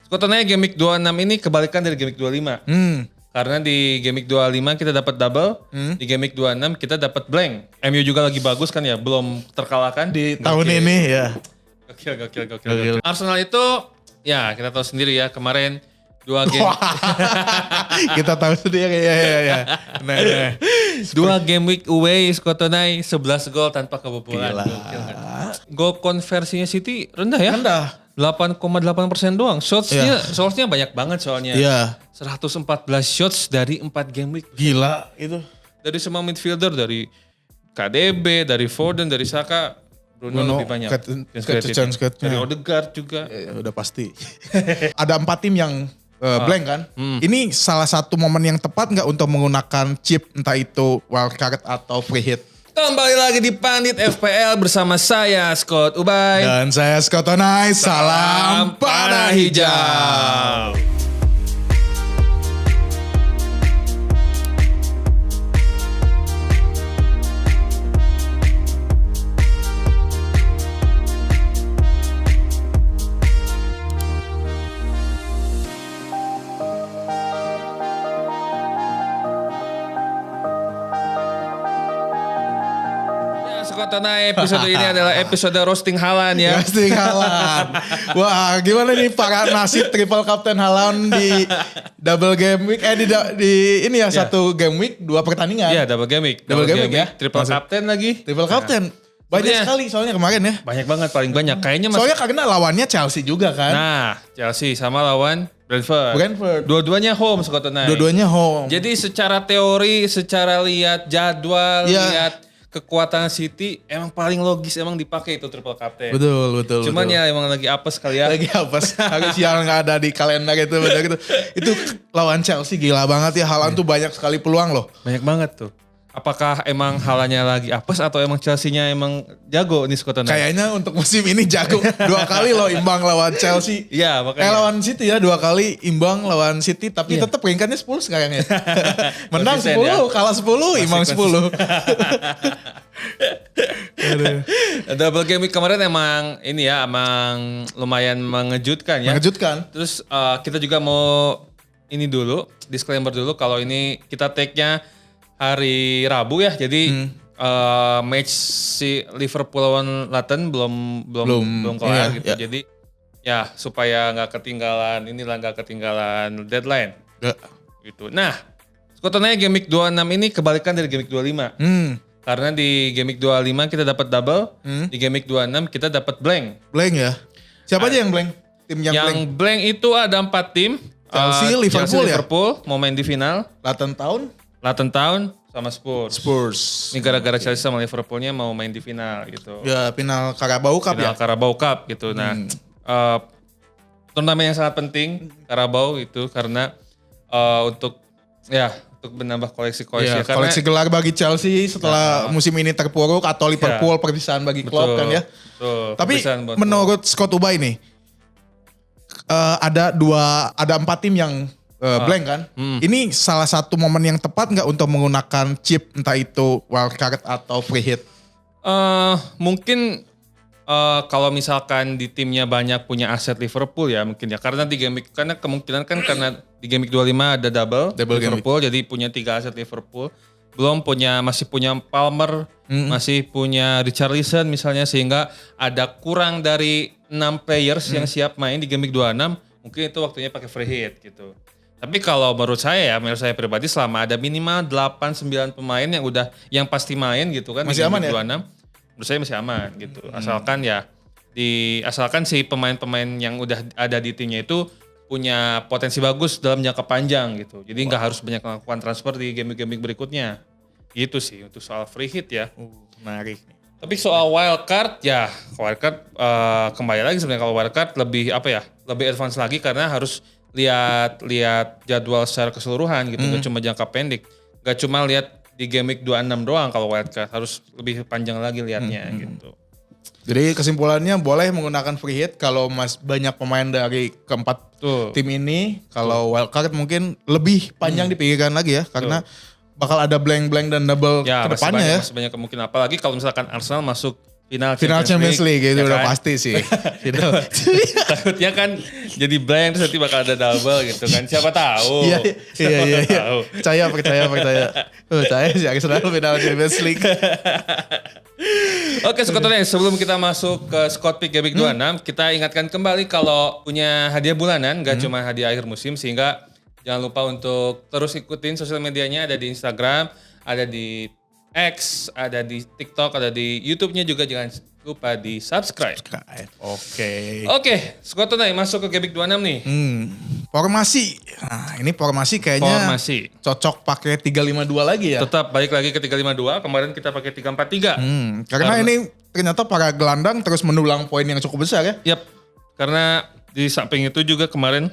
Skotanya Game Week 26 ini kebalikan dari Game Week 25. Karena di Game Week 25 kita dapat double, di Game Week 26 kita dapat blank. MU juga lagi bagus kan ya, belum terkalahkan. Di tahun ini ya. Gokil. Arsenal itu ya kita tahu sendiri ya kemarin 2 game. Kita tahu sendiri ya. Nah. 2 game week away Skotonai 11 gol tanpa kebobolan. Gila. Gokil kan? Gol konversinya City rendah ya. Rendah. 8,8% doang. Shotsnya banyak banget soalnya. Iya. 114 shots dari 4 game week. Gila itu. Dari semua midfielder, dari KDB, dari Foden, dari Saka, Bruno lebih banyak. Dari Odegaard juga. Ya, udah pasti. Ada 4 tim yang blank kan. Ini salah satu momen yang tepat nggak untuk menggunakan chip, entah itu wildcard atau free hit. Kembali lagi di Pandit FPL bersama saya Scott Ubay. Dan saya Skotonai, salam panah hijau. Skotonai episode ini adalah episode roasting Haaland ya. Roasting Haaland. Wah, gimana nih para nasib triple captain Haaland di double game week satu game week 2 pertandingan. Iya, double game week ya. Triple captain lagi. Triple captain. Banyak sekali soalnya kemarin ya. Banyak banget, paling banyak. Kayaknya soalnya karena lawannya Chelsea juga kan. Nah, Chelsea sama lawan Brentford. Dua-duanya home Skotonai. Dua-duanya home. Jadi secara teori, secara lihat jadwal, lihat kekuatan City emang paling logis emang dipakai itu triple captain. Betul. Cuman ya emang lagi apes kali ya. Lagi apes. Harus yang nggak ada di kalender gitu. Itu lawan Chelsea gila banget ya. Haaland tuh banyak sekali peluang loh. Banyak banget tuh. Apakah emang Haalandnya lagi apes atau emang Chelsea-nya emang jago nih Skotonai? Kayaknya untuk musim ini jago. 2 kali loh imbang lawan Chelsea. Iya makanya. Lawan City ya 2 kali imbang lawan City. Tapi tetap peringkatnya 10 sekarang ya. Menang 10, kalah 10, imbang 10. Double game week kemarin emang ini ya emang lumayan mengejutkan ya. Mengejutkan. Terus kita juga mau ini dulu, disclaimer dulu kalau ini kita take-nya hari Rabu ya. Jadi match si Liverpool lawan Luton belum kelar gitu. Ya. Jadi ya supaya nggak ketinggalan deadline. Gitu. Nah, Skotonai Game Week 26 ini kebalikan dari Game Week 25. Karena di Game Week 25 kita dapat double, di Game Week 26 kita dapat blank. Blank ya? Siapa aja yang blank? Tim yang blank itu ada 4 tim. Chelsea, Liverpool mau main di final. Luton Town sama Spurs. Ini gara-gara Chelsea sama Liverpoolnya mau main di final gitu. Ya final Carabao Cup final Carabao Cup gitu. Nah, turnamen yang sangat penting Carabao itu karena untuk menambah koleksi ya, koleksi gelar bagi Chelsea setelah musim ini terpuruk atau Liverpool perpisahan bagi Klopp kan ya. Betul. Tapi menurut Scott Ubay nih ada 4 tim yang blank kan. Ini salah satu momen yang tepat nggak untuk menggunakan chip, entah itu wildcard atau free hit? Mungkin kalau misalkan di timnya banyak punya aset Liverpool ya mungkin ya. Karena di game week, karena kemungkinan kan karena di game week 25 ada double Liverpool jadi punya 3 aset Liverpool. Masih punya Palmer, masih punya Richarlison misalnya, sehingga ada kurang dari 6 players yang siap main di game week 26. Mungkin itu waktunya pakai free hit gitu. Tapi kalau menurut saya pribadi selama ada minimal 8-9 pemain yang pasti main gitu kan masih di aman ya? 26, menurut saya masih aman gitu. Asalkan si pemain-pemain yang udah ada di timnya itu punya potensi bagus dalam jangka panjang gitu. Jadi nggak harus banyak melakukan transfer di game-game berikutnya. Gitu sih untuk soal free hit ya. Menarik. Tapi soal wildcard kembali lagi sebenarnya kalau wildcard lebih advance lagi karena harus lihat jadwal secara keseluruhan gitu, gak cuma jangka pendek, gak cuma lihat di game week 26 doang kalau wildcard, harus lebih panjang lagi lihatnya gitu. Jadi kesimpulannya boleh menggunakan free hit kalau banyak pemain dari keempat tim ini. Kalau wildcard mungkin lebih panjang dipikirkan lagi ya, karena bakal ada blank dan double ke depannya ya. Masih banyak kemungkinan, apalagi kalau misalkan Arsenal masuk Final Champions League itu ya udah kan? pasti sih. Takutnya kan jadi blank terus nanti bakal ada double gitu kan. Siapa tahu. Iya. Tahu. Percaya sih Arsenal final Champions League. Oke, Skotone, sebelum kita masuk ke Scott Pick Game Week 26, kita ingatkan kembali kalau punya hadiah bulanan, gak cuma hadiah akhir musim, sehingga jangan lupa untuk terus ikutin sosial medianya, ada di Instagram, ada di X, ada di TikTok, ada di YouTube-nya juga, jangan lupa di subscribe. Oke, Skotone masuk ke Game Week 26 nih. Formasi. Nah, ini formasi kayaknya cocok pakai 352 lagi ya. Tetap balik lagi ke 352, kemarin kita pakai 343. Karena ini ternyata para gelandang terus mendulang poin yang cukup besar ya. Yap, karena di samping itu juga kemarin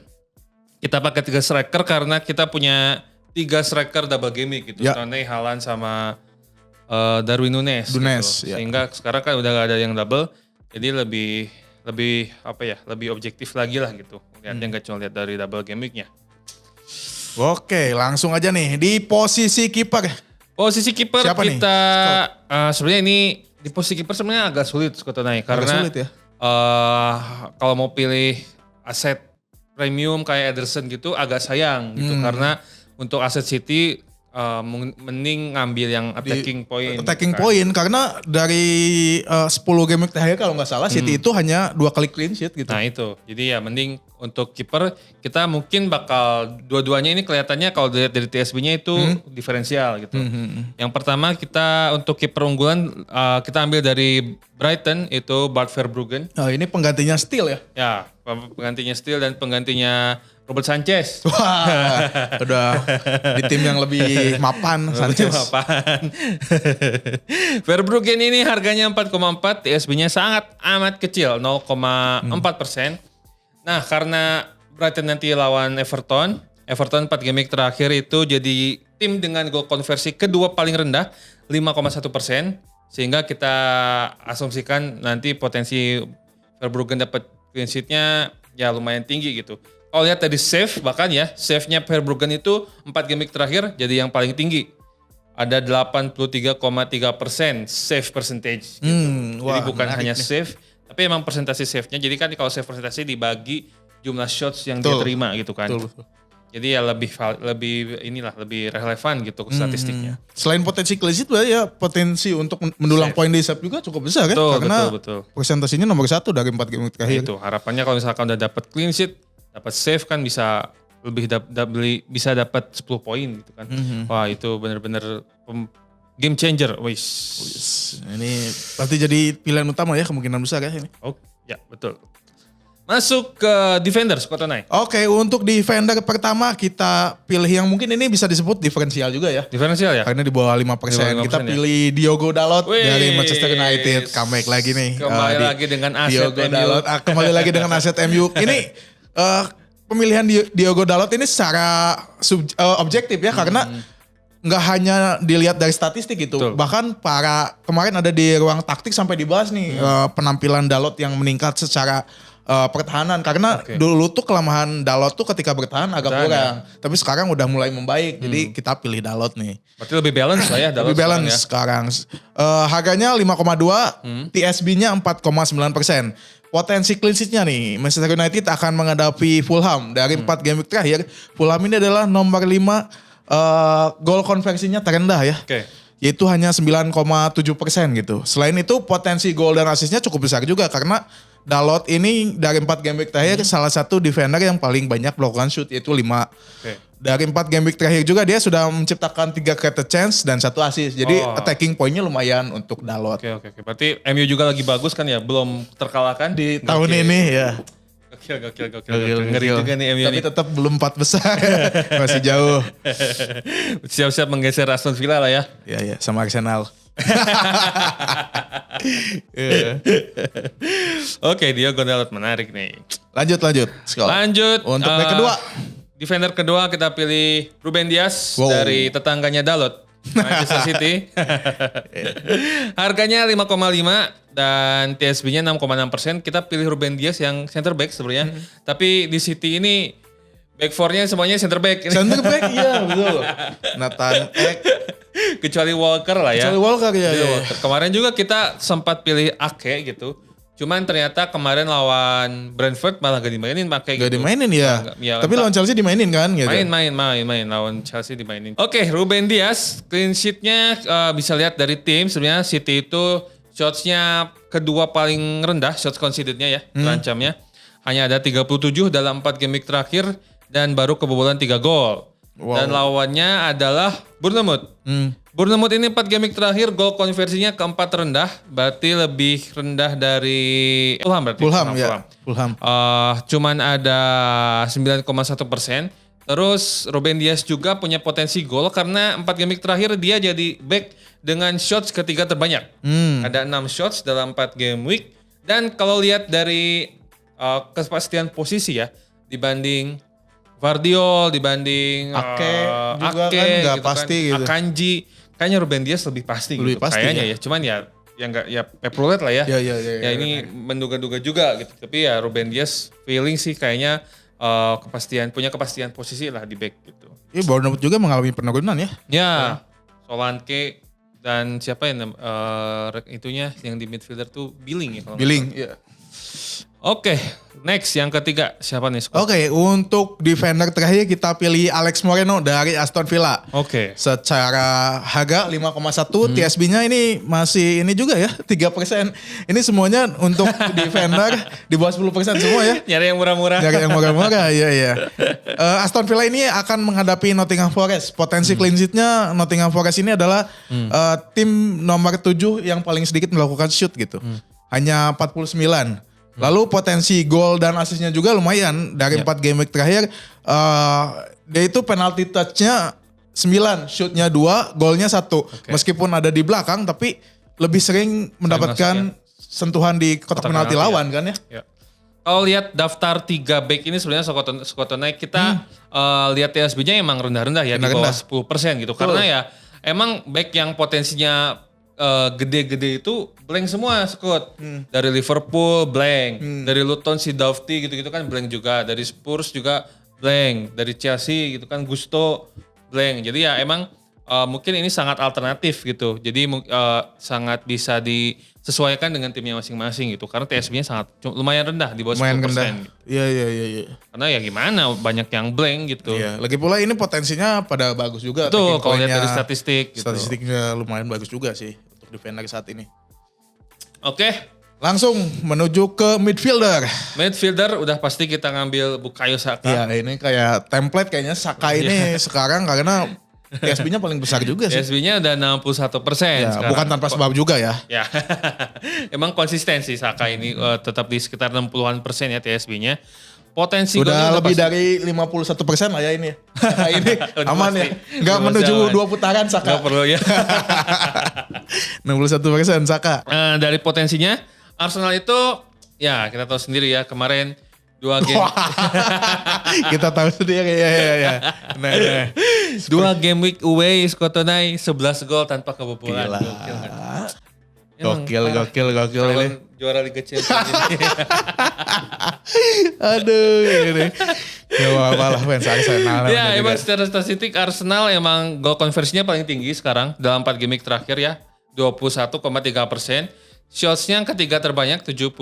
kita pakai 3 striker karena kita punya 3 striker double game week gitu. Ya. Toney, Haaland sama Darwin Nunes. Gitu. Ya. Sehingga sekarang kan udah gak ada yang double, jadi lebih objektif lagi lah gitu. Lihatnya gak cuma lihat dari double game weeknya. Oke, langsung aja nih di posisi kiper. Posisi kiper Siapa kita sebenarnya ini di posisi kiper sebenarnya agak sulit Skotone karena sulit ya? Kalau mau pilih aset premium kayak Ederson gitu agak sayang gitu karena untuk aset City mending ngambil yang attacking point. Attacking point karena dari 10 game terakhir kalau nggak salah City itu hanya 2 kali clean sheet gitu. Nah itu, jadi ya mending untuk kiper kita mungkin bakal dua-duanya ini kelihatannya kalau dilihat dari TSB-nya itu diferensial gitu. Yang pertama kita untuk kiper unggulan kita ambil dari Brighton itu Bart Verbruggen. Nah, ini penggantinya Steele ya? Ya, penggantinya Steele dan penggantinya Robert Sanchez. Wah, udah di tim yang lebih mapan Sanchez. Verbruggen ini harganya 4,4, TSB-nya sangat amat kecil, 0,4%. Nah, karena Brighton nanti lawan Everton 4 game week terakhir itu jadi tim dengan gol konversi kedua paling rendah, 5,1%. Sehingga kita asumsikan nanti potensi Verbruggen dapat clean sheet-nya ya lumayan tinggi gitu. Kalau lihat tadi save, bahkan ya save-nya Verbruggen itu 4 game week terakhir jadi yang paling tinggi. Ada 83,3% save percentage gitu. Jadi bukan hanya save, tapi emang persentase save-nya. Jadi kan kalau save persentase dibagi jumlah shots yang dia terima gitu kan. Betul. Jadi ya lebih relevan gitu statistiknya. Selain potensi clean sheet ya potensi untuk mendulang poin di save juga cukup besar ya. Karena persentasenya nomor 1 dari 4 game week terakhir. Nah, itu harapannya kalau misalkan udah dapat clean sheet, dapat save kan bisa bisa dapat 10 poin gitu kan. Wah, itu benar-benar game changer. Ini pasti jadi pilihan utama ya kemungkinan besar ya ini. Oh, ya betul. Masuk ke defender Skotone. Oke, untuk defender pertama kita pilih yang mungkin ini bisa disebut diferensial juga ya. Diferensial ya? Karena di bawah 5%. Kita pilih Diogo Dalot dari Manchester United. Comeback lagi nih. Kembali lagi dengan aset Diogo MU. Dalot kembali lagi dengan aset MU. Ini pemilihan Diogo Dalot ini secara objektif ya karena nggak hanya dilihat dari statistik gitu. Betul. Bahkan kemarin ada di ruang taktik sampai dibahas nih penampilan Dalot yang meningkat secara pertahanan karena dulu tuh kelemahan Dalot tuh ketika bertahan agak kurang. Tapi sekarang udah mulai membaik. Jadi kita pilih Dalot nih. Berarti lebih balance lah ya Dalot. Lebih balance sekarang. Harganya 5,2, TSB-nya 4,9%. Potensi clean sheet-nya nih, Manchester United akan menghadapi Fulham. Dari 4 game week terakhir, Fulham ini adalah nomor 5 gol konversinya terendah ya. Yaitu hanya 9,7% gitu. Selain itu potensi gol dan asisnya cukup besar juga karena Dalot ini dari 4 game week terakhir salah satu defender yang paling banyak melakukan shoot yaitu 5. Dari 4 game week terakhir juga dia sudah menciptakan 3 created chance dan 1 assist. Jadi attacking point-nya lumayan untuk Dalot. Oke. Berarti MU juga lagi bagus kan ya, belum terkalahkan di tahun ini ya. Gokil. Ngeri juga nih MU Tapi nih. tetap belum 4 besar. Masih jauh. Siap-siap menggeser Aston Villa lah ya. Ya, sama Arsenal. Oke, Diogo Dalot menarik nih. Lanjut. Lanjut. Untuk back kedua. Defender kedua kita pilih Ruben Dias dari tetangganya Dalot. Manchester City. Harganya 5,5 dan TSB-nya 6,6%. Kita pilih Ruben Dias yang center back sebenarnya. Tapi di City ini back 4-nya semuanya center back. Center back iya betul. Nathan Ek, Kecuali Walker lah ya. Kecuali Walker ya. Kecuali Ya. Walker. Kemarin juga kita sempat pilih Ake gitu. Cuman ternyata kemarin lawan Brentford malah gak dimainin Ake gitu. Gak dimainin ya. Tapi lawan Chelsea dimainin kan gitu. Main lawan Chelsea dimainin. Oke, Ruben Dias clean sheet-nya bisa lihat dari tim sebenarnya City itu shots-nya kedua paling rendah shots conceded-nya ya, terancamnya. Hanya ada 37 dalam 4 game week terakhir dan baru kebobolan 3 gol. Wow. Dan lawannya adalah Bournemouth. Bournemouth ini 4 game week terakhir gol konversinya keempat rendah, berarti lebih rendah dari Fulham berarti. Fulham. Cuman ada 9,1%. Terus Ruben Dias juga punya potensi gol karena 4 game week terakhir dia jadi back dengan shots ketiga terbanyak. Ada 6 shots dalam 4 game week. Dan kalau lihat dari kepastian posisi ya, dibanding Vardiol, dibanding Ake juga Ake, kan nggak gitu pasti gitu. Akanji, kayaknya Ruben Dias lebih pasti Lebih gitu. pasti Kayaknya ya. ya, cuman ya nggak ya pep roulette lah ya. Ya, Ini menduga-duga juga gitu. Tapi ya Ruben Dias feeling sih kayaknya punya kepastian posisi lah di back gitu. Ini Bournemouth juga mengalami penurunan ya. Ya, Solanke dan siapa yang itunya yang di midfielder tuh Billing ya kalau nggak Billing. salah. Iya. Oke, next yang ketiga siapa nih? Oke, untuk defender terakhir kita pilih Alex Moreno dari Aston Villa. Oke. Secara harga 5,1, TSB-nya ini masih ini juga ya, 3%. Ini semuanya untuk defender di bawah 10% semua ya. Nyari yang murah-murah. Dari yang murah-murah, iya. Aston Villa ini akan menghadapi Nottingham Forest. Potensi clean sheet-nya Nottingham Forest ini adalah tim nomor 7 yang paling sedikit melakukan shoot gitu. Hanya 49. Lalu potensi gol dan asisnya juga lumayan. Dari 4 game week terakhir, dia itu penalty touch-nya 9, shoot-nya 2, golnya 1. Meskipun ada di belakang, tapi lebih sering mendapatkan sentuhan di kotak penalti lawan kan ya. Kalau lihat daftar 3 back ini sebenarnya Sokotonai kita lihat TSB-nya emang rendah-rendah ya, di bawah 10% gitu. Karena ya emang back yang potensinya gede-gede itu blank semua Scott. Dari Liverpool blank, dari Luton si Doughty gitu-gitu kan blank juga, dari Spurs juga blank, dari Chelsea gitu kan Gusto blank. Jadi ya emang mungkin ini sangat alternatif gitu. Jadi sangat bisa disesuaikan dengan timnya masing-masing gitu. Karena TSB-nya sangat lumayan rendah di bawah 10%. Gitu. Iya. Karena ya gimana banyak yang blank gitu. Iya, lagi pula ini potensinya pada bagus juga. Betul, kalau lihat dari statistik gitu. Statistiknya lumayan bagus juga sih untuk defender saat ini. Oke. Langsung menuju ke midfielder. Midfielder udah pasti kita ngambil Bukayo Saka. Iya, ini kayak template kayaknya Saka ini sekarang karena TSB-nya paling besar juga sih. TSB-nya udah 61% Ya, sekarang. bukan tanpa sebab juga ya. Ya, emang konsistensi Saka ini tetap di sekitar 60-an% ya TSB-nya. Potensi Udah golnya lebih pasti. dari 51% lah ya ini. Saka ini Udah aman pasti. ya. Enggak Udah menuju pasti 2 putaran Saka. Nggak perlu ya. 61% Saka. Dari potensinya, Arsenal itu ya kita tahu sendiri ya kemarin 2 game. Kita tahu sendiri ya. Nah. 2 game week away Skotonai 11 gol tanpa kebobolan. Gila. Gokil nggak? Gokil ini. Juara Liga Champions ini. Aduh ini. Ya apa-apa lah fans Arsenal. Ya emang secara statistik Arsenal emang gol konversinya paling tinggi sekarang dalam 4 game week terakhir ya. 21,3%. Shots-nya ketiga terbanyak 75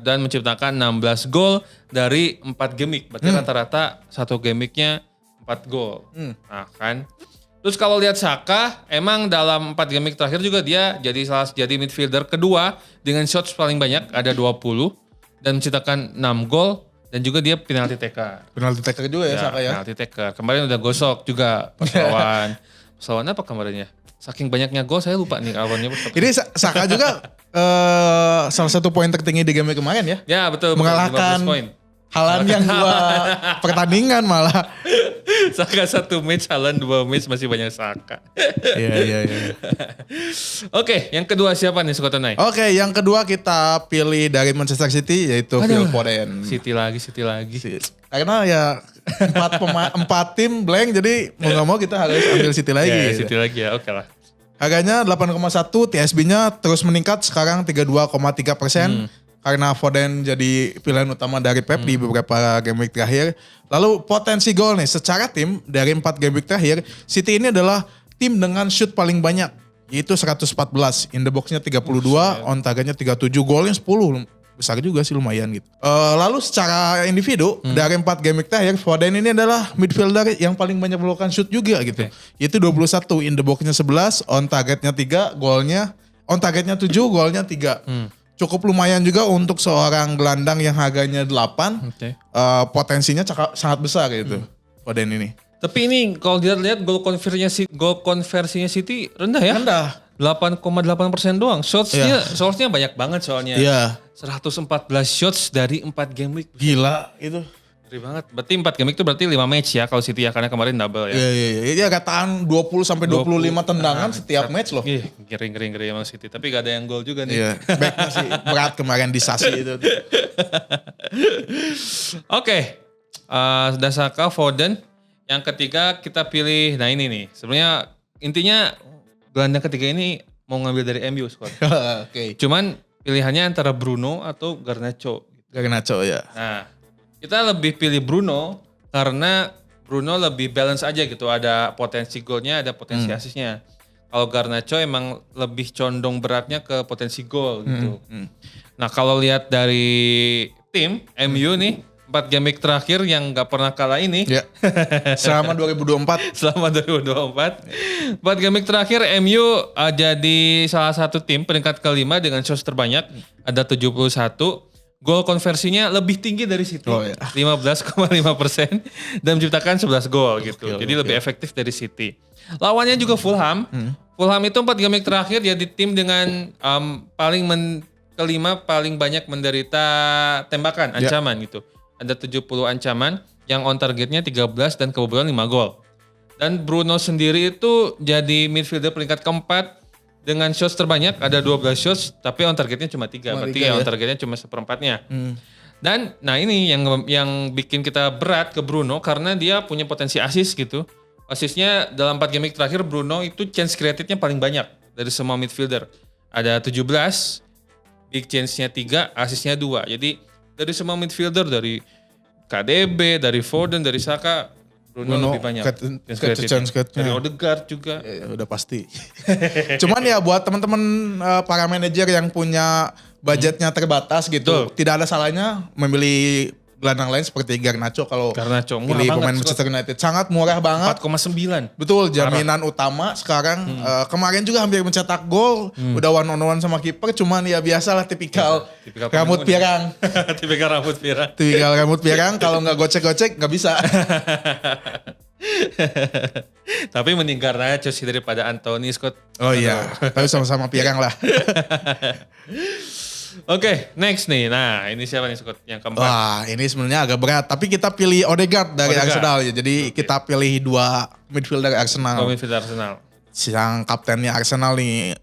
dan menciptakan 16 gol dari 4 game week. Berarti rata-rata 1 game week-nya 4 gol. Nah kan. Terus kalau lihat Saka, emang dalam 4 game week terakhir juga dia jadi midfielder kedua dengan shots paling banyak, ada 20 dan menciptakan 6 gol dan juga dia penalti taker. Penalti taker juga ya Saka ya. Penalti taker. Kemarin udah gosok juga pas lawan. Pas lawan apa kemarinnya? Saking banyaknya gol saya lupa nih lawannya. Ini Saka juga salah satu poin tertinggi di game kemarin ya. Ya betul. Mengalahkan 15 poin. Haaland yang 2 pertandingan malah. Saka 1 match, Haaland 2 match masih banyak Saka. Iya. Oke, yang kedua siapa nih Skotonai? Oke, yang kedua kita pilih dari Manchester City yaitu Phil Foden. City lagi. Karena ya 4 tim blank jadi mau gak mau kita harus ambil City lagi. Ya, gitu. City lagi ya, oke lah. Harganya 8,1, TSB-nya terus meningkat sekarang 32,3%. Karena Foden jadi pilihan utama dari Pep di beberapa game week terakhir. Lalu potensi gol nih secara tim dari 4 game week terakhir, City ini adalah tim dengan shoot paling banyak, yaitu 114. In the box-nya 32, on targetnya 37, golnya 10. Besar juga sih, lumayan gitu. Lalu secara individu, dari 4 game week terakhir, Foden ini adalah midfielder yang paling banyak melakukan shoot juga gitu. Yaitu 21, in the box-nya 11, on targetnya 3, on targetnya 7, golnya 3. Cukup lumayan juga untuk seorang gelandang yang harganya 8. Potensinya sangat besar gitu, Foden ini. Tapi ini kalau dilihat gol konversinya City rendah ya? Rendah. 8,8% doang. Shotsnya banyak banget soalnya. Iya. 114 shots dari 4 game week. Gila itu. Ngeri banget. Berarti 4 game week itu berarti 5 match ya kalau City ya, karena kemarin double ya. Iya. Dia kataan 20 sampai 25 tendangan setiap match loh. Ih, ngeri emang City. Tapi gak ada yang gol juga nih. Iya. Backnya sih berat kemarin di Sasi itu. Oke. Sudah Saka, Foden. Yang ketiga kita pilih, nah ini nih. Sebenarnya intinya gelandang ketiga ini mau ngambil dari MU squad. Oke. Cuman pilihannya antara Bruno atau Garnacho. Garnacho ya. Nah, kita lebih pilih Bruno karena Bruno lebih balance aja gitu. Ada potensi golnya, ada potensi asisnya. Kalau Garnacho emang lebih condong beratnya ke potensi gol gitu. Nah, kalau lihat dari tim MU nih, 4 game week terakhir yang gak pernah kalah ini. Ya. Selama 2024. Selama 2024. 4 game week terakhir MU jadi salah satu tim peringkat kelima dengan shots terbanyak. Ada 71. Gol konversinya lebih tinggi dari City. 15,5% dan menciptakan 11 gol gitu. Jadi lebih efektif dari City. Lawannya juga Fulham. Fulham itu 4 game week terakhir jadi tim dengan kelima paling banyak menderita tembakan, ancaman gitu. Ada 70 ancaman yang on targetnya 13 dan kebobolan 5 gol. Dan Bruno sendiri itu jadi midfielder peringkat keempat dengan shots terbanyak, ada 12 shots tapi on targetnya cuma 3. Berarti on targetnya cuma seperempatnya. Dan nah ini yang bikin kita berat ke Bruno karena dia punya potensi assist gitu. Asisnya dalam 4 game week terakhir Bruno itu chance created-nya paling banyak dari semua midfielder. Ada 17, big chance-nya 3, asisnya 2. Jadi dari semua midfielder, dari KDB, dari Foden, dari Saka, Bruno lebih banyak. Dari Odegaard juga. Ya, udah pasti. Cuman ya buat teman-teman para manajer yang punya budgetnya terbatas gitu, tidak ada salahnya memilih gelandang lain seperti Garnacho kalau pilih pemain Manchester United. Sangat murah banget. 4,9. Betul, jaminan utama sekarang. Kemarin juga hampir mencetak gol. Udah one on one sama kiper, cuman ya biasalah tipikal rambut pirang. Tipikal rambut pirang. Tipikal rambut pirang, kalau nggak gocek-gocek nggak bisa. Tapi mending Garnacho sih daripada Anthony Scott. Oh iya, tapi sama-sama pirang lah. Oke, next nih. Nah, ini siapa nih Scott yang keempat? Wah, ini sebenarnya agak berat. Tapi kita pilih Odegaard dari Arsenal ya. Jadi kita pilih 2 midfielder Arsenal. Midfielder Arsenal. Yang kaptennya Arsenal nih.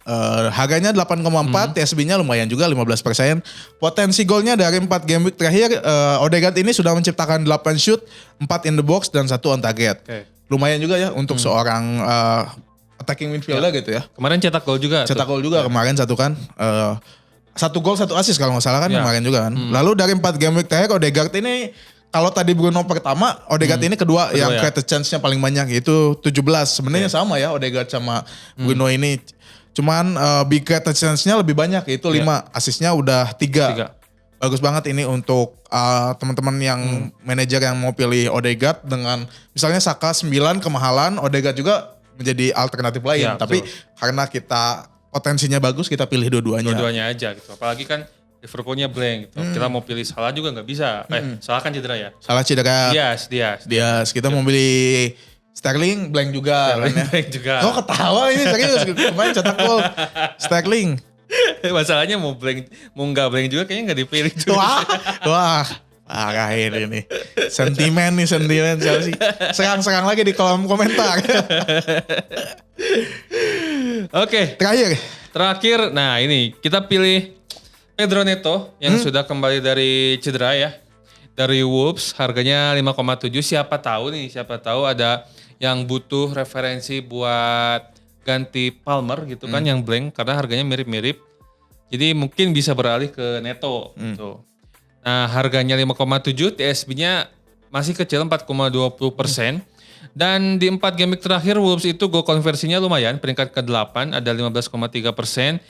Harganya 8,4, TSB-nya lumayan juga 15%. Potensi golnya dari 4 game week terakhir, Odegaard ini sudah menciptakan 8 shoot, 4 in the box, dan 1 on target. Lumayan juga ya untuk seorang attacking midfielder gitu ya. Kemarin cetak gol juga. Cetak gol juga kemarin 1 kan. 1 gol 1 assist kalau nggak salah kan kemarin juga kan. Lalu dari 4 game week terakhir Odegaard ini, kalau tadi Bruno pertama, Odegaard ini kedua yang created chance-nya paling banyak, yaitu 17. Sebenarnya sama ya Odegaard sama Bruno ini. Cuman big created chance-nya lebih banyak, yaitu 5. Assist-nya udah 3. Bagus banget ini untuk teman-teman yang manajer yang mau pilih Odegaard dengan misalnya Saka 9 kemahalan, Odegaard juga menjadi alternatif lain. Tapi karena kita potensinya bagus, kita pilih dua-duanya. Dua-duanya aja gitu. Apalagi kan Liverpoolnya blank gitu. Kita mau pilih Salah juga nggak bisa. Salah kan cedera ya? Salah cedera. Dias. Kita mau pilih Sterling blank juga. Blank juga. Oh ketawa ini serius. Kemarin cetak gol Sterling. Masalahnya mau nggak blank juga kayaknya nggak dipilih juga. Wah. Parah ini. Sentimen Chelsea. Serang-serang lagi di kolom komentar. Oke. Terakhir, nah ini kita pilih Pedro Neto yang sudah kembali dari cedera ya. Dari Wolves, harganya 5,7. Siapa tahu ada yang butuh referensi buat ganti Palmer gitu kan yang blank karena harganya mirip-mirip. Jadi mungkin bisa beralih ke Neto gitu. Nah, harganya 5,7, TSB-nya masih kecil 4,20%. Dan di 4 game week terakhir Wolves itu gol konversinya lumayan, peringkat ke-8 ada 15,3%.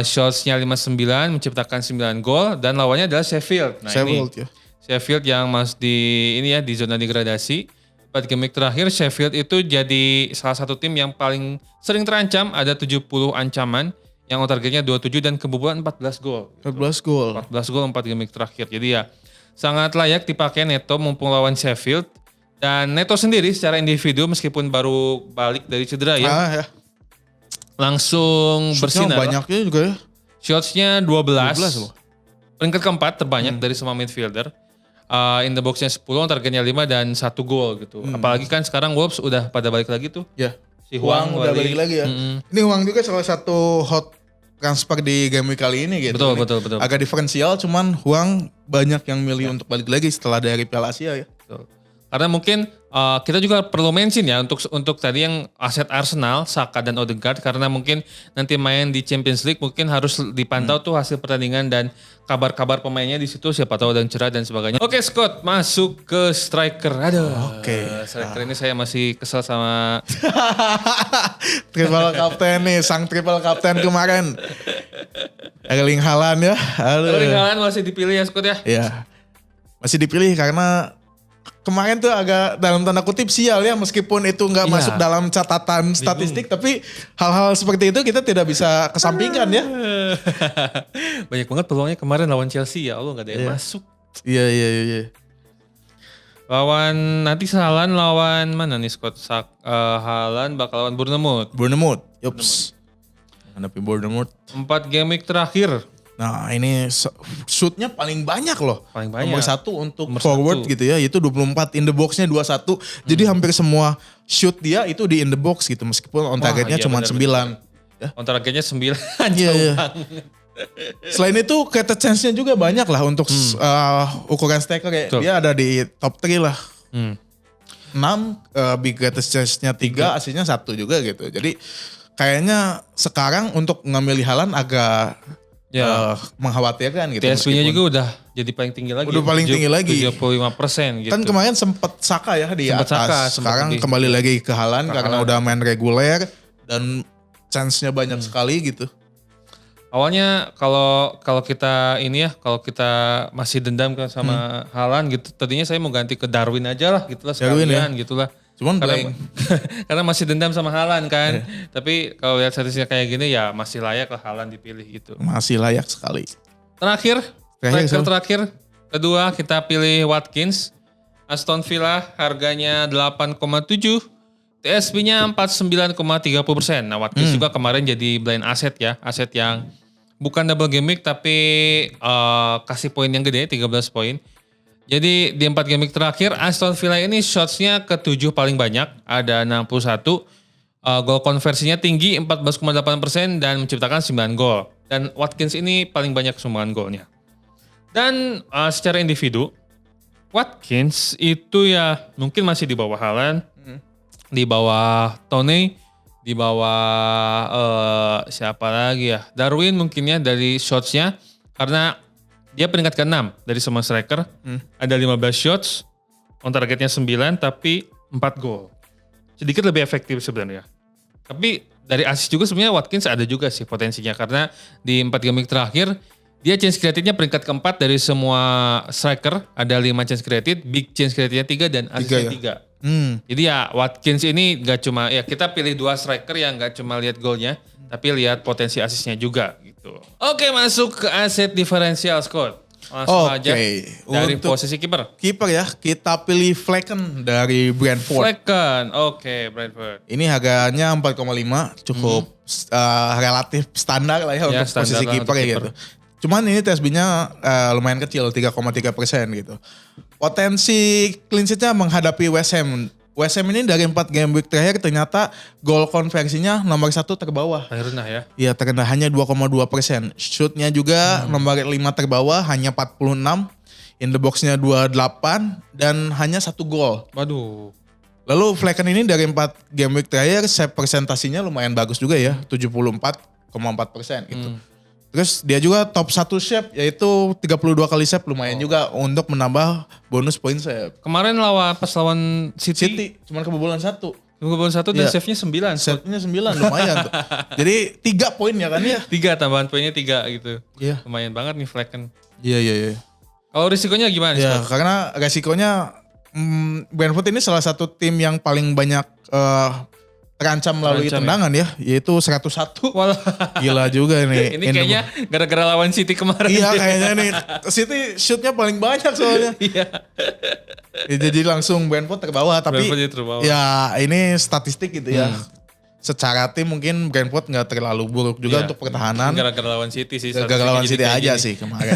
Shots-nya 59, menciptakan 9 gol dan lawannya adalah Sheffield. Nah, Sheffield ini ya. Sheffield yang masih di zona degradasi. 4 game week terakhir Sheffield itu jadi salah satu tim yang paling sering terancam, ada 70 ancaman yang targetnya 27 dan kebobolan 14 gol. 14 gol. 14 gol 4 game week terakhir. Jadi ya sangat layak dipakai Neto mumpung lawan Sheffield. Dan Neto sendiri secara individu meskipun baru balik dari cedera ya. Langsung Shootnya bersinar. banyaknya juga ya. Shots-nya 12. 12 loh. Peringkat keempat terbanyak dari semua midfielder. In the box-nya 10, targetnya 5 dan 1 gol gitu. Apalagi kan sekarang Wolves udah pada balik lagi tuh. Ya. Si Huang udah balik. balik lagi ya. Ini Huang juga salah satu hot transfer di game week kali ini gitu. Betul. Agak diferensial, cuman Huang banyak yang milih untuk balik lagi setelah dari Piala Asia ya. Betul. Karena mungkin kita juga perlu mention ya untuk tadi yang aset Arsenal, Saka dan Odegaard, karena mungkin nanti main di Champions League mungkin harus dipantau tuh hasil pertandingan dan kabar-kabar pemainnya di situ, siapa tahu ada yang cerah dan sebagainya. Oke, Scott, masuk ke striker. Oke. Striker ini saya masih kesel sama Triple kapten nih, sang triple kapten kemarin. Erling Haaland ya. Aduh. Erling Haaland masih dipilih ya, Scott ya. Iya. Masih dipilih karena kemarin tuh agak dalam tanda kutip sial ya, meskipun itu nggak Iya. masuk dalam catatan statistik, tapi hal-hal seperti itu kita tidak bisa kesampingkan ya. Banyak banget peluangnya kemarin lawan Chelsea ya Allah, nggak ada yang masuk. Iya. Lawan nanti Haaland lawan mana nih Scott? Haaland bakal lawan Bournemouth. Yups. Hadapi Bournemouth. 4 game week terakhir. Nah ini shootnya paling banyak loh. Paling banyak. Nomor 1 untuk Nomor forward 1. gitu ya. Itu 24, in the boxnya 21. Jadi hampir semua shoot dia itu di in the box gitu. Meskipun on targetnya iya, cuma benar, 9. Ya. On targetnya 9. Iya. Selain itu created chance-nya juga banyak lah untuk ukuran striker ya. Betul. Dia ada di top 3 lah. 6, Hmm. big created chance-nya 3, aslinya 1 juga gitu. Jadi kayaknya sekarang untuk ngambil Haaland agak mengkhawatirkan gitu. TSP-nya meskipun juga udah jadi paling tinggi lagi. Udah paling tinggi lagi. 75% gitu. kan kemarin sempat Saka ya di Sempet atas. Saka, sempet Sekarang di- kembali lagi ke Haaland karena Haaland. udah main reguler dan chance-nya banyak sekali gitu. Awalnya kalau kita ini ya, kalau kita masih dendam kan sama Haaland gitu, tadinya saya mau ganti ke Darwin aja lah gitulah Darwin sekalian gitulah. Cuman Karena, blank. karena masih dendam sama Haaland kan. Tapi kalau lihat statistiknya kayak gini ya masih layak lah Haaland dipilih gitu. Masih layak sekali. Terakhir, Terakhir, striker terakhir, kedua kita pilih Watkins. Aston Villa harganya 8,7, TSP-nya 49,30%. Nah Watkins juga kemarin jadi blind asset ya, aset yang bukan double game week tapi kasih poin yang gede, 13 poin. Jadi di 4 game week terakhir Aston Villa ini shots-nya ke-7 paling banyak, ada 61. Gol konversinya tinggi 14,8% dan menciptakan 9 gol. Dan Watkins ini paling banyak sumbangan golnya. Dan secara individu, Watkins itu ya mungkin masih di bawah Haaland, di bawah Toney, di bawah siapa lagi ya? Darwin mungkin ya dari shots-nya. Karena dia peringkat ke-6 dari semua striker. Ada 15 shots, on targetnya 9 tapi 4 gol. Sedikit lebih efektif sebenarnya. Tapi dari assist juga sebenarnya Watkins ada juga sih potensinya. Karena di 4 game week terakhir, dia chance created-nya peringkat keempat dari semua striker. Ada 5 chance created, big chance created-nya 3 dan assist-nya 3. Jadi ya Watkins ini gak cuma, ya kita pilih 2 striker yang gak cuma lihat golnya, tapi lihat potensi assist-nya juga gitu. Oke, masuk ke aset diferensial Scott. Langsung aja dari Untuk posisi kiper. kiper ya, kita pilih Flecken dari Brentford. Flecken, oke Brentford. Ini harganya 4,5, cukup relatif standar lah ya, untuk standar posisi lah kiper untuk ya kiper. gitu. Cuman ini TSB-nya lumayan kecil, 3,3% gitu. Potensi clean sheet-nya menghadapi West Ham. West Ham ini dari 4 game week terakhir ternyata gol konversinya nomor 1 terbawah. Paling rendah ya. Iya, terendah hanya 2,2%. Shoot-nya juga nomor 5 terbawah hanya 46. In the box-nya 28 dan hanya 1 gol. Waduh. Lalu Flecken ini dari 4 game week terakhir save persentasinya lumayan bagus juga ya, 74,4% gitu. Terus dia juga top 1 shape yaitu 32 kali shape lumayan juga untuk menambah bonus poin shape. Kemarin pas lawan City cuman kebobolan 1. Kebobolan 1 dan save-nya 9. Save-nya 9 lumayan tuh. Jadi 3 poin ya kan ya? 3 tambahan poinnya 3 gitu. Iya. Lumayan banget nih Flecken. Iya. Kalau risikonya gimana? Ya, karena resikonya Brentford ini salah satu tim yang paling banyak terancam melalui tendangan ya, yaitu 101. Walah. Gila juga nih. Ini kayaknya gara-gara lawan City kemarin. Iya kayaknya nih. City shootnya paling banyak soalnya. Iya. Ya, jadi langsung Brentford terbawa. Tapi ya ini statistik gitu ya. Secara tim mungkin Brentford gak terlalu buruk juga untuk pertahanan. Gara-gara lawan City sih. Gara-gara lawan City aja sih kemarin.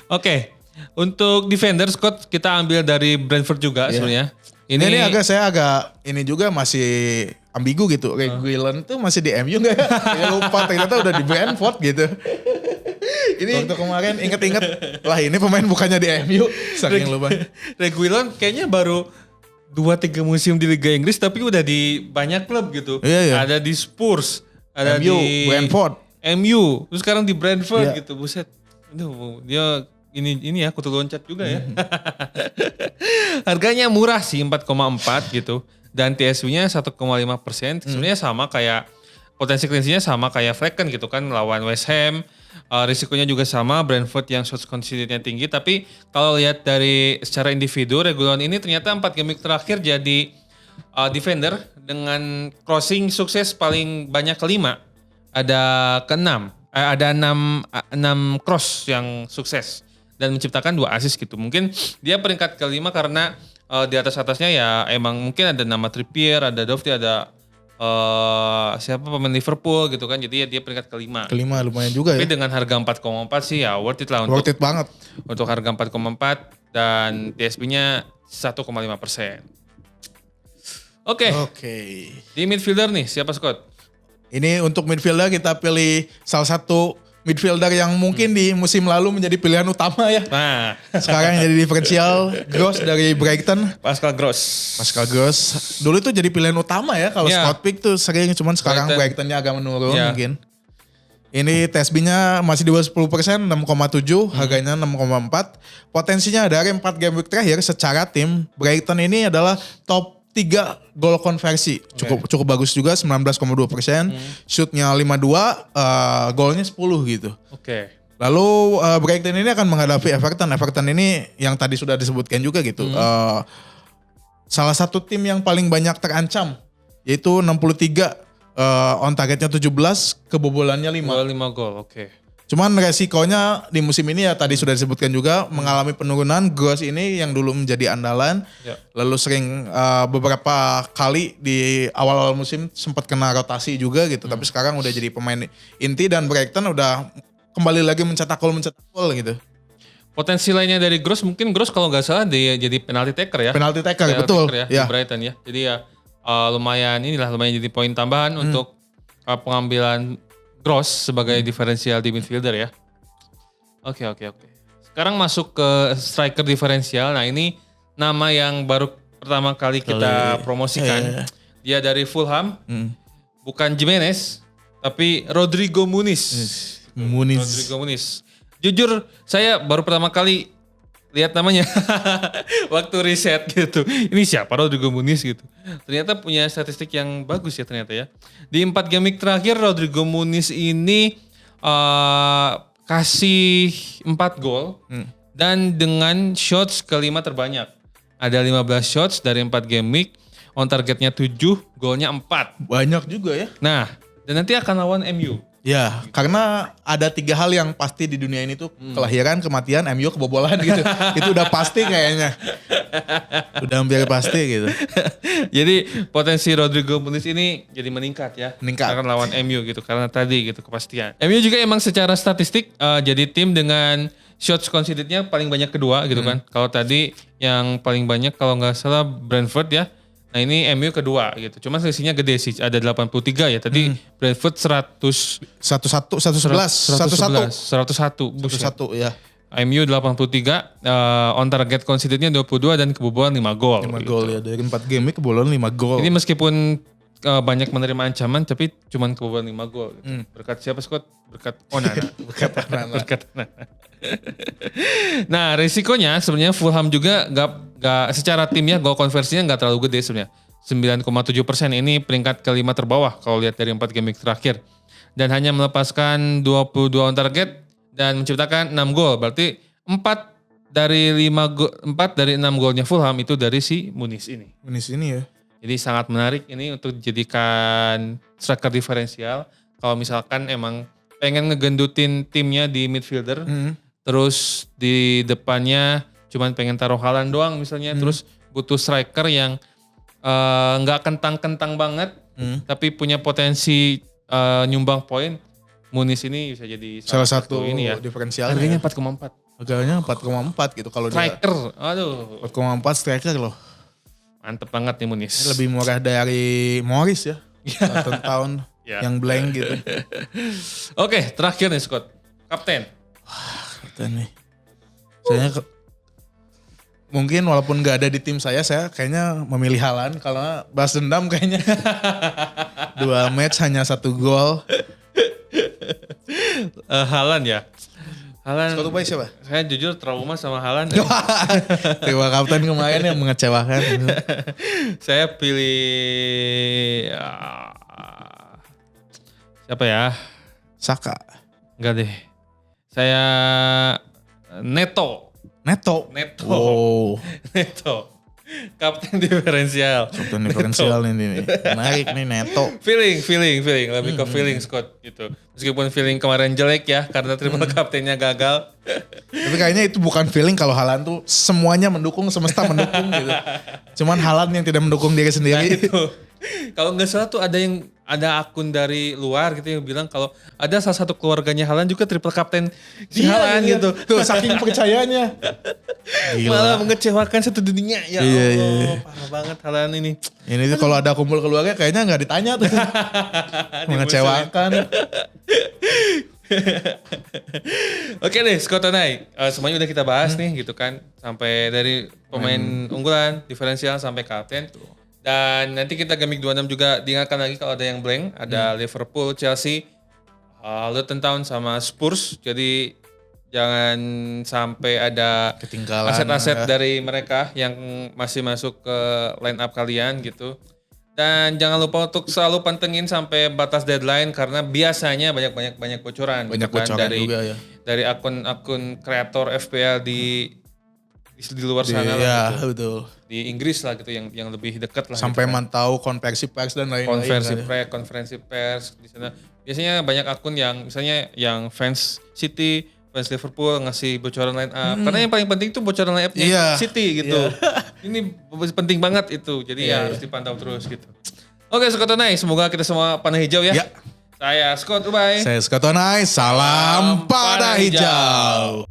Oke. Untuk defender Scott kita ambil dari Brentford juga sebenarnya. Ini saya agak ini juga masih ambigu gitu. Reguilon tuh masih di MU gak ya? Saya lupa ternyata udah di Brentford gitu. Ini waktu kemarin inget-inget lah ini pemain bukannya di MU. Saking lupa. Reguilon kayaknya baru 2-3 musim di Liga Inggris tapi udah di banyak klub gitu. Iya. Ada di Spurs, ada MU, di Brentford. MU, terus sekarang di Brentford gitu. Buset. Aduh, dia ini ya kutu loncat juga ya. Harganya murah sih 4,4 gitu. Dan TSU-nya 1,5%. Sebenarnya sama kayak potensi clean-nya sama kayak Flecken gitu kan lawan West Ham. Risikonya juga sama, Brentford yang shots conceded-nya tinggi. Tapi kalau lihat dari secara individu, Reguilon ini ternyata 4 game terakhir jadi defender dengan crossing sukses paling banyak ke-5. Ada ke-6. Ada 6 cross yang sukses. Dan menciptakan 2 assist gitu. Mungkin dia peringkat ke-5 karena di atas-atasnya ya emang mungkin ada nama Trippier, ada Doherty, ada siapa pemain Liverpool gitu kan. Jadi ya dia peringkat ke-5. Ke-5 lumayan juga Tapi ya. dengan harga 4,4 sih ya worth it lah Worth it banget. untuk harga 4,4 dan TSB-nya 1,5%. Oke. Di midfielder nih siapa Scott? Ini untuk midfielder kita pilih salah satu midfielder yang mungkin di musim lalu menjadi pilihan utama ya. Nah, sekarang jadi diferensial. Gross dari Brighton. Pascal Gross. Dulu itu jadi pilihan utama ya kalau squad pick tuh sering, cuman sekarang Brighton-nya agak menurun mungkin. Ini TSB-nya masih di bawah 10%, 6,7, harganya 6,4. Potensinya dari 4 game week terakhir secara tim, Brighton ini adalah top 3 gol konversi. Cukup bagus juga, 19,2%. Shootnya 52, golnya 10 gitu. Lalu Brighton ini akan menghadapi Everton. Everton ini yang tadi sudah disebutkan juga gitu. Salah satu tim yang paling banyak terancam, yaitu 63, on targetnya 17, kebobolannya 5. 5 gol, Cuman resikonya di musim ini ya tadi sudah disebutkan juga mengalami penurunan. Gross ini yang dulu menjadi andalan, lalu sering beberapa kali di awal-awal musim sempat kena rotasi juga gitu. Tapi sekarang udah jadi pemain inti dan Brighton udah kembali lagi mencetak gol gitu. Potensi lainnya dari Gross mungkin Gross kalau nggak salah dia jadi penalti taker ya. Penalti taker betul. Ya, di Brighton ya. Jadi ya lumayan jadi poin tambahan untuk pengambilan Gross sebagai diferensial di midfielder ya. Oke. Sekarang masuk ke striker diferensial. Nah ini nama yang baru pertama kali kita promosikan. Dia dari Fulham. Bukan Jimenez, tapi Rodrigo Muniz. Rodrigo Muniz. Jujur saya baru pertama kali lihat namanya waktu riset gitu. Ini siapa Rodrigo Muniz gitu. Ternyata punya statistik yang bagus ya ternyata ya. Di 4 game week terakhir Rodrigo Muniz ini kasih 4 gol dan dengan shots ke-5 terbanyak. Ada 15 shots dari 4 game week. On targetnya 7, golnya 4. Banyak juga ya. Nah, dan nanti akan lawan MU. Ya, karena ada 3 hal yang pasti di dunia ini tuh kelahiran, kematian, MU, kebobolan gitu. Itu udah pasti kayaknya. Udah hampir pasti gitu. Jadi potensi Rodrigo Muniz ini jadi meningkat ya. Meningkat. Akan lawan MU gitu karena tadi gitu kepastian. MU juga emang secara statistik jadi tim dengan shots conceded-nya paling banyak kedua gitu kan. Kalau tadi yang paling banyak kalau nggak salah Brentford ya. Nah ini MU kedua gitu. Cuma selisihnya gede sih. Ada 83 ya. Tadi Brentford 111 ya. MU 83, on target conceded-nya 22 dan kebobolan 5 gol. 5 gol ya. Dari 4 game kebobolan 5 gol. Ini meskipun banyak menerima ancaman tapi cuman kebobolan 5 gol. Gitu. Berkat siapa Scott? Berkat Onana. Berkat Onana. Berkat Onana. Nah risikonya sebenarnya Fulham juga gak secara timnya gol konversinya gak terlalu gede sebenarnya. 9,7% ini peringkat kelima terbawah kalau lihat dari 4 game terakhir. Dan hanya melepaskan 22 on target dan menciptakan 6 gol. Berarti 4 dari 6 golnya Fulham itu dari si Muniz ini. Muniz ini ya. Jadi sangat menarik ini untuk dijadikan striker diferensial. Kalau misalkan emang pengen ngegendutin timnya di midfielder. Terus di depannya cuman pengen taruh Haaland doang misalnya. Terus butuh striker yang gak kentang-kentang banget. Tapi punya potensi nyumbang poin. Muniz ini bisa jadi salah satu ini ya. diferensial. Harganya 4,4. Harganya 4,4 gitu kalau dia. Striker. Aduh. 4,4 striker loh. Mantep banget nih Muniz. Lebih murah dari Morris ya. Tahun yang blank gitu. Oke, terakhir nih Scott. Kapten. Kapten nih. Saya mungkin walaupun gak ada di tim saya kayaknya memilih Haaland. Kalau balas dendam kayaknya. 2 match hanya 1 gol. Haaland ya. Haaland. Scott Ubay siapa? Saya jujur trauma sama Haaland. Tiba kapten kemarin yang mengecewakan. Saya pilih siapa ya? Saka. Enggak deh. Saya Neto. Wow. Neto. Kapten diferensial. Kapten diferensial ini nih. Menarik nih Neto. Feeling. Lebih ke feeling Scott gitu. Meskipun feeling kemarin jelek ya karena triple kaptennya gagal. Tapi kayaknya itu bukan feeling kalau Haaland tuh semuanya mendukung, semesta mendukung gitu. Cuman Haaland yang tidak mendukung diri sendiri. Nah, itu. Kalau nggak salah tuh ada akun dari luar gitu yang bilang kalau ada salah satu keluarganya Haaland juga triple kapten si Haaland gitu. Tuh saking percayanya. Gila. Malah mengecewakan satu dunia. Ya Allah, parah banget Haaland ini. Ini tuh kalau ada kumpul keluarga kayaknya nggak ditanya tuh. Mengecewakan. Oke deh, Scott Tonai. Semuanya udah kita bahas nih gitu kan. Sampai dari pemain unggulan, diferensial sampai kapten. Dan nanti kita Gaming 26 juga diingatkan lagi kalau ada yang blank. Ada Liverpool, Chelsea, Luton Town sama Spurs. Jadi jangan sampai ada ketinggalan aset-aset dari mereka yang masih masuk ke line up kalian gitu. Dan jangan lupa untuk selalu pantengin sampai batas deadline karena biasanya banyak bocoran. Banyak gitu kan, bocoran juga ya. Dari akun-akun kreator FPL di luar sana lah ya, gitu. Betul. Di Inggris lah gitu yang lebih dekat lah. Sampai gitu kan. mantau konversi pers dan lain-lain. Konferensi pers di sana. Biasanya banyak akun yang misalnya yang fans City, fans Liverpool ngasih bocoran line up. Karena yang paling penting itu bocoran line up-nya City gitu. Ini penting banget itu. Jadi harus dipantau terus gitu. Oke, Scott Tonai, semoga kita semua panah hijau ya. Saya Scott Ubay. Saya Scott Tonai, salam panah hijau.